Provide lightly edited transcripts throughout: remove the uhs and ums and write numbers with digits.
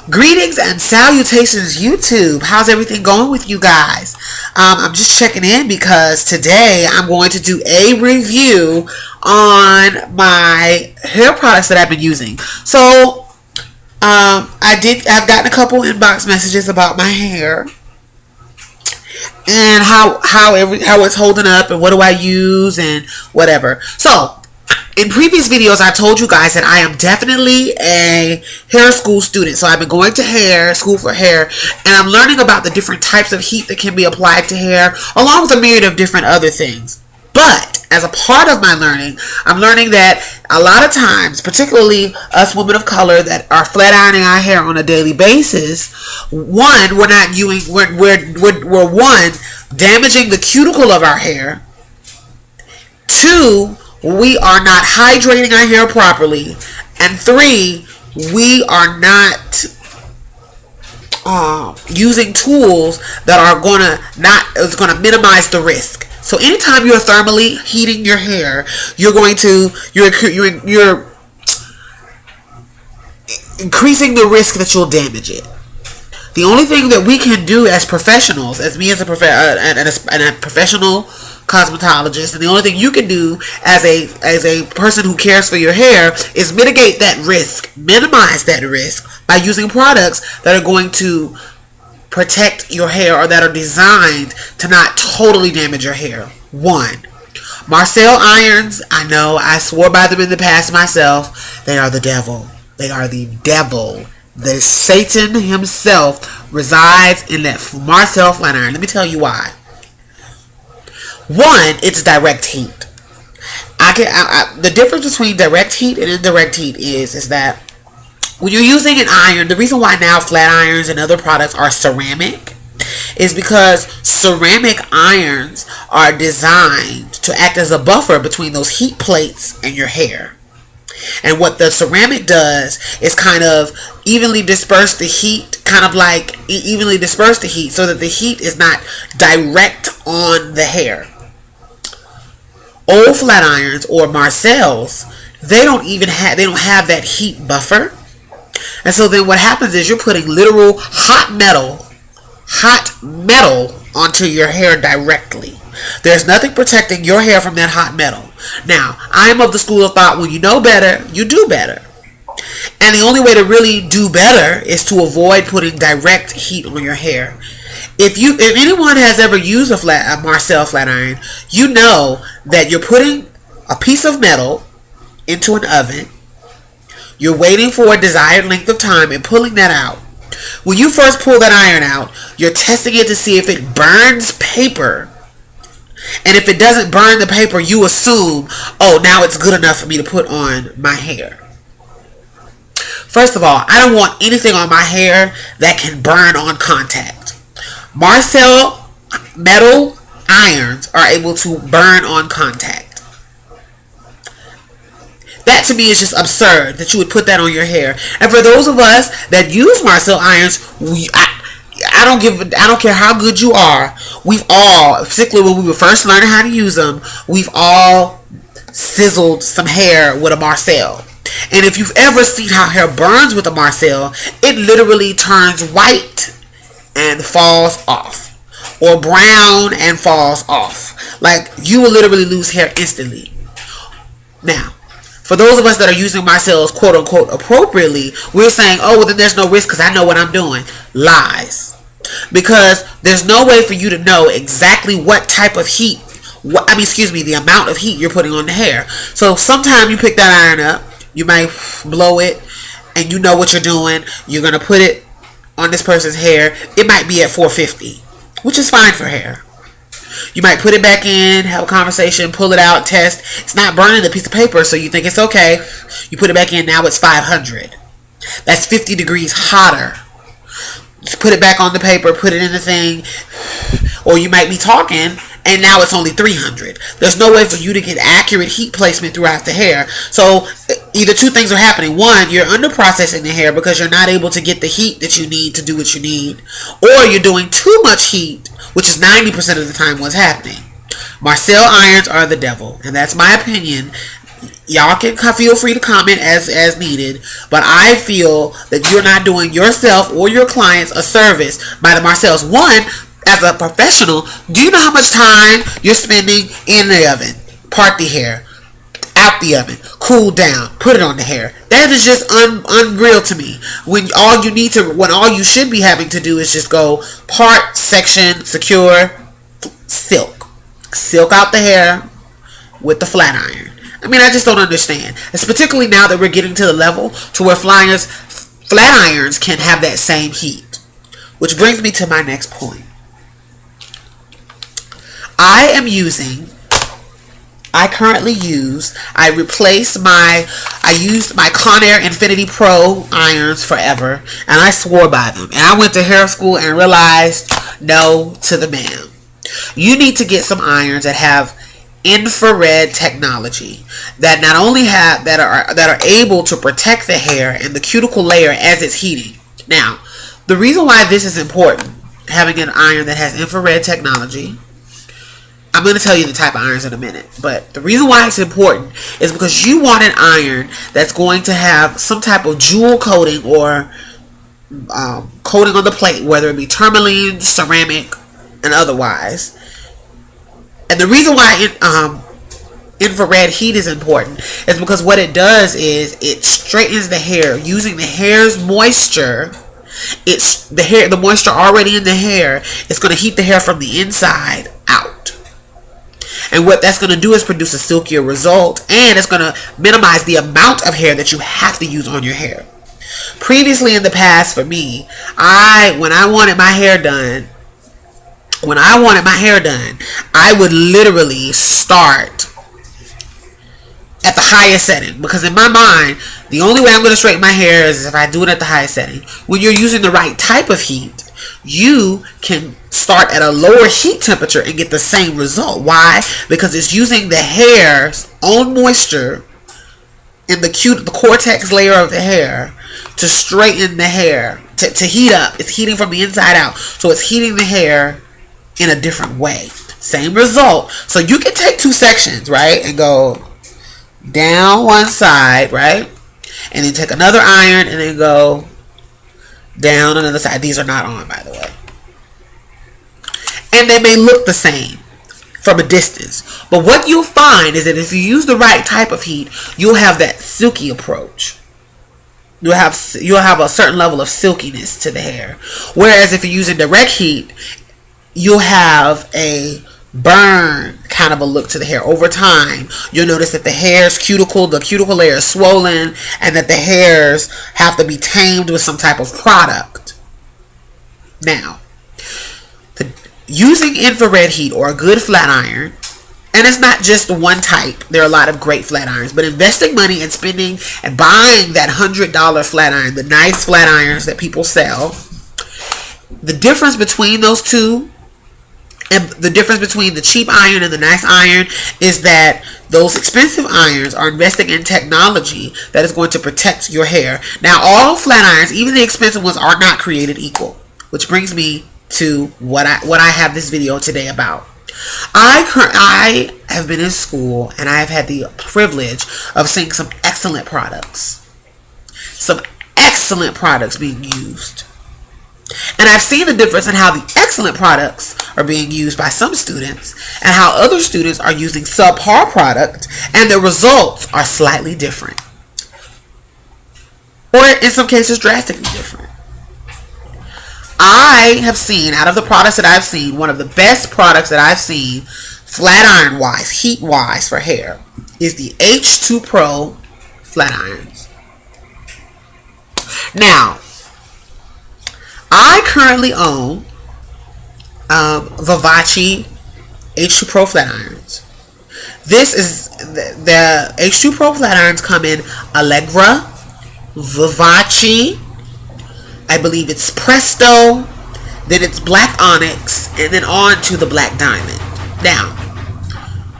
Greetings and salutations, YouTube. How's everything going with you guys? I'm just checking in because today I'm going to do a review on my hair products that I've been using. So, I've gotten a couple inbox messages about my hair and how it's holding up and what do I use and whatever. So, in previous videos, I told you guys that I am definitely a hair school student. So I've been going to school for hair, and I'm learning about the different types of heat that can be applied to hair, along with a myriad of different other things. But as a part of my learning, I'm learning that a lot of times, particularly us women of color that are flat ironing our hair on a daily basis, one, we're one, damaging the cuticle of our hair. Two, we are not hydrating our hair properly. And three, we are not using tools that are gonna minimize the risk. So anytime you're thermally heating your hair, you're increasing the risk that you'll damage it. The only thing that we can do as professionals, as me as a professional cosmetologist, and the only thing you can do as a person who cares for your hair is mitigate that risk, minimize that risk by using products that are going to protect your hair or that are designed to not totally damage your hair. One, Marcel Irons. I know I swore by them in the past myself. They are the devil. They are the devil. The Satan himself resides in that Marcel Flat Iron. Let me tell you why. One, it's direct heat. The difference between direct heat and indirect heat is that when you're using an iron, the reason why now flat irons and other products are ceramic is because ceramic irons are designed to act as a buffer between those heat plates and your hair. And what the ceramic does is kind of evenly disperse the heat, so that the heat is not direct on the hair. Old flat irons or Marcels, they don't have that heat buffer. And so then what happens is you're putting literal hot metal onto your hair directly. There's nothing protecting your hair from that hot metal. Now, I am of the school of thought, when you know better, you do better. And the only way to really do better is to avoid putting direct heat on your hair. If anyone has ever used a Marcel flat iron, you know that you're putting a piece of metal into an oven. You're waiting for a desired length of time and pulling that out. When you first pull that iron out, you're testing it to see if it burns paper. And if it doesn't burn the paper, you assume, oh, now it's good enough for me to put on my hair. First of all, I don't want anything on my hair that can burn on contact. Marcel metal irons are able to burn on contact. That to me is just absurd that you would put that on your hair. And for those of us that use Marcel irons, I don't care how good you are. We've all, particularly when we were first learning how to use them, we've all sizzled some hair with a Marcel. And if you've ever seen how hair burns with a Marcel, it literally turns white and falls off, or brown and falls off. Like, you will literally lose hair instantly. Now, for those of us that are using Marcels quote unquote appropriately, we're saying, oh, well, then there's no risk because I know what I'm doing. Lies. Because there's no way for you to know exactly what type of heat, the amount of heat you're putting on the hair. So sometime you pick that iron up, you might blow it, and you know what you're doing. You're going to put it on this person's hair. It might be at 450, which is fine for hair. You might put it back in, have a conversation, pull it out, test. It's not burning the piece of paper, so you think it's okay. You put it back in, now it's 500. That's 50 degrees hotter. Just put it back on the paper, put it in the thing. Or you might be talking, and now it's only 300. There's no way for you to get accurate heat placement throughout the hair. So either two things are happening. One, you're under processing the hair because you're not able to get the heat that you need to do what you need. Or you're doing too much heat, which is 90% of the time what's happening. Marcel irons are the devil, and that's my opinion. Y'all can feel free to comment as needed, but I feel that you're not doing yourself or your clients a service by the Marcels. One, as a professional, do you know how much time you're spending in the oven? Part the hair, out the oven, cool down, put it on the hair. That is just unreal to me. When all you should be having to do is just go part, section, secure, silk out the hair with the flat iron. I mean, I just don't understand. It's particularly now that we're getting to the level to where flat irons can have that same heat. Which brings me to my next point. I used my Conair Infinity Pro irons forever, and I swore by them. And I went to hair school and realized, no to the ma'am. You need to get some irons that have infrared technology that not only that are able to protect the hair and the cuticle layer as it's heating. Now, the reason why this is important, having an iron that has infrared technology, I'm going to tell you the type of irons in a minute, but the reason why it's important is because you want an iron that's going to have some type of jewel coating or coating on the plate, whether it be tourmaline, ceramic, and otherwise. And the reason why infrared heat is important is because what it does is it straightens the hair using the hair's moisture. The moisture already in the hair is going to heat the hair from the inside out. And what that's going to do is produce a silkier result, and it's going to minimize the amount of hair that you have to use on your hair. Previously in the past for me, when I wanted my hair done, I would literally start at the highest setting, because in my mind, the only way I'm going to straighten my hair is if I do it at the highest setting. When you're using the right type of heat, you can start at a lower heat temperature and get the same result. Why? Because it's using the hair's own moisture in the cortex layer of the hair to straighten the hair, to heat up. It's heating from the inside out, so it's heating the hair in a different way. Same result. So you can take two sections, right, and go down one side, right, and then take another iron and then go down another side. These are not on, by the way. And they may look the same from a distance, but what you'll find is that if you use the right type of heat, you'll have that silky approach. You'll have a certain level of silkiness to the hair. Whereas if you're using direct heat, you'll have a burn kind of a look to the hair. Over time, you'll notice that the cuticle layer is swollen, and that the hairs have to be tamed with some type of product. Now, using infrared heat or a good flat iron, and it's not just one type, there are a lot of great flat irons, but investing money and spending and buying that $100 flat iron, the nice flat irons that people sell, the difference between those two, and the difference between the cheap iron and the nice iron, is that those expensive irons are investing in technology that is going to protect your hair. Now, all flat irons, even the expensive ones, are not created equal, which brings me to what I have this video today about. I have been in school, and I have had the privilege of seeing some excellent products being used. And I've seen the difference in how the excellent products are being used by some students and how other students are using subpar product, and the results are slightly different, or in some cases drastically different. I have seen, out of the products that I've seen, one of the best products that I've seen flat iron wise, heat wise for hair, is the H2pro Flat Irons. Now, I currently own Vivace H2pro Flat Irons. This is the H2pro Flat Irons come in Allegra, Vivace, I believe it's Presto, then it's Black Onyx, and then on to the Black Diamond. Now,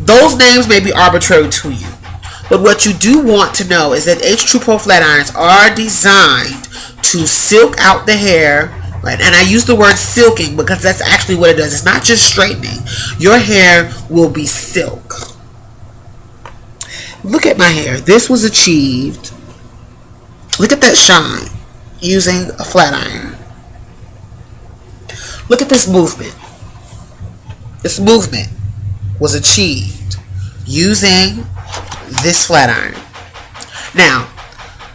those names may be arbitrary to you, but what you do want to know is that H2pro Flat Irons are designed to silk out the hair, right? And I use the word silking because that's actually what it does. It's not just straightening. Your hair will be silk. Look at my hair. This was achieved. Look at that shine using a flat iron. Look at this movement. This movement was achieved using this flat iron. Now,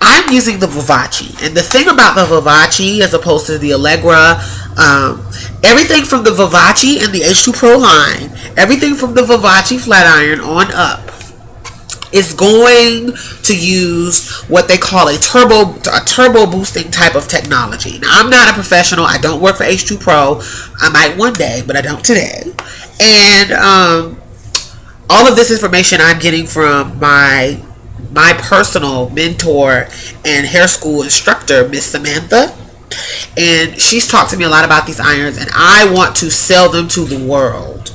I'm using the Vivace, and the thing about the Vivace as opposed to the Allegra, everything from the Vivace and the H2pro line, everything from the Vivace flat iron on up is going to use what they call a turbo boosting type of technology. Now, I'm not a professional. I don't work for H2pro. I might one day, but I don't today. And all of this information I'm getting from my personal mentor and hair school instructor, Miss Samantha. And she's talked to me a lot about these irons, and I want to sell them to the world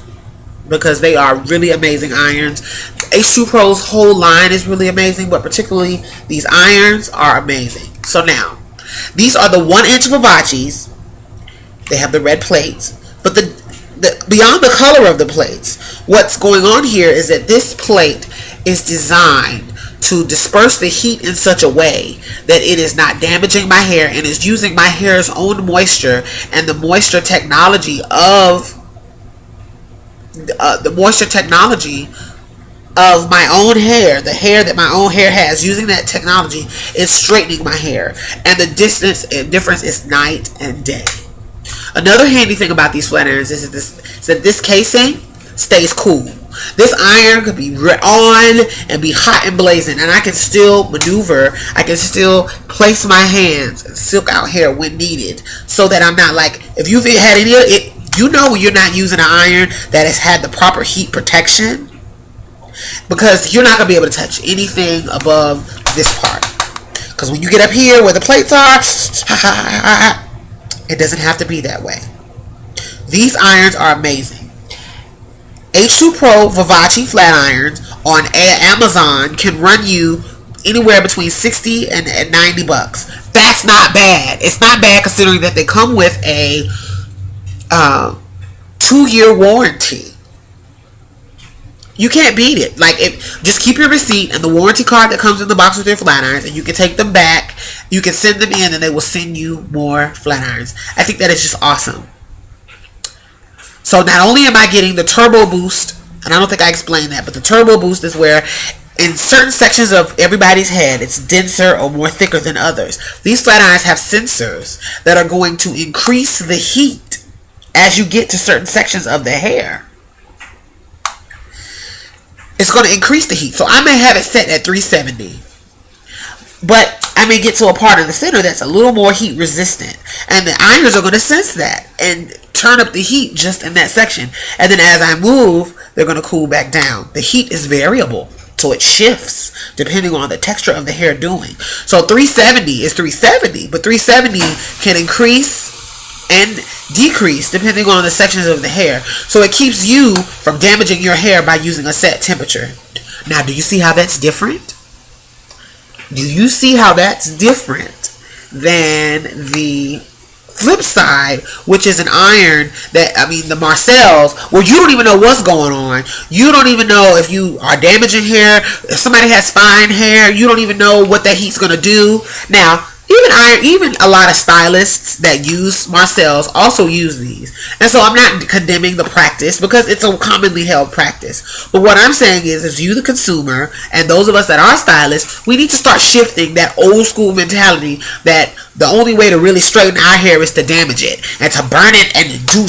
because they are really amazing irons. H2pro's whole line is really amazing, but particularly these irons are amazing. So now, these are the 1-inch Vivaces. They have the red plates, but the beyond the color of the plates, what's going on here is that this plate is designed to disperse the heat in such a way that it is not damaging my hair and is using my hair's own moisture and the moisture technology of my own hair, the hair that my own hair has. Using that technology is straightening my hair, and the difference is night and day. Another handy thing about these flat irons is that this casing stays cool. This iron could be on and be hot and blazing, and I can still maneuver. I can still place my hands and silk out hair when needed, so that I'm not like, if you've had any of it, you know when you're not using an iron that has had the proper heat protection, because you're not going to be able to touch anything above this part. Because when you get up here where the plates are, it doesn't have to be that way. These irons are amazing. H2pro Vivace flat irons on Amazon can run you anywhere between $60 and $90. That's not bad. It's not bad considering that they come with a 2-year warranty. You can't beat it. Like, just keep your receipt and the warranty card that comes in the box with your flat irons, and you can take them back. You can send them in, and they will send you more flat irons. I think that is just awesome. So not only am I getting the turbo boost, and I don't think I explained that, but the turbo boost is where in certain sections of everybody's head, it's denser or more thicker than others. These flat irons have sensors that are going to increase the heat as you get to certain sections of the hair. It's going to increase the heat. So I may have it set at 370. But I may get to a part of the center that's a little more heat resistant. And the irons are going to sense that and turn up the heat just in that section. And then as I move, they're going to cool back down. The heat is variable, so it shifts depending on the texture of the hair doing. So 370 is 370, but 370 can increase and decrease depending on the sections of the hair. So it keeps you from damaging your hair by using a set temperature. Now, do you see how that's different? Do you see how that's different than the flip side, which is an iron that, the Marcels, where you don't even know what's going on. You don't even know if you are damaging hair. If somebody has fine hair, you don't even know what that heat's going to do. Now, even a lot of stylists that use Marcels also use these. And so I'm not condemning the practice because it's a commonly held practice. But what I'm saying is you, the consumer, and those of us that are stylists, we need to start shifting that old school mentality that the only way to really straighten our hair is to damage it and to burn it and do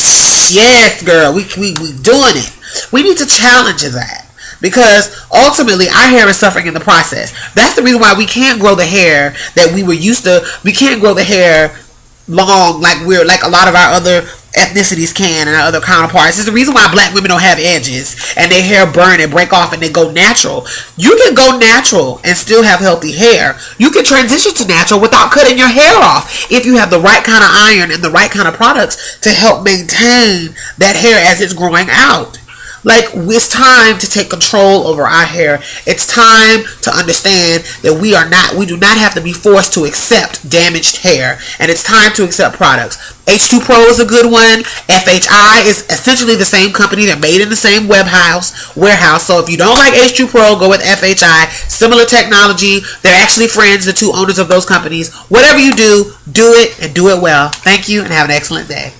yes, girl, we doing it. We need to challenge that. Because ultimately our hair is suffering in the process. That's the reason why we can't grow the hair that we were used to. We can't grow the hair long like a lot of our other ethnicities can and our other counterparts. It's the reason why black women don't have edges and their hair burn and break off and they go natural. You can go natural and still have healthy hair. You can transition to natural without cutting your hair off if you have the right kind of iron and the right kind of products to help maintain that hair as it's growing out. Like, it's time to take control over our hair. It's time to understand that we do not have to be forced to accept damaged hair. And it's time to accept products. H2pro is a good one. FHI is essentially the same company. They're made in the same warehouse. So if you don't like H2pro, go with FHI. Similar technology. They're actually friends, the two owners of those companies. Whatever you do, do it and do it well. Thank you and have an excellent day.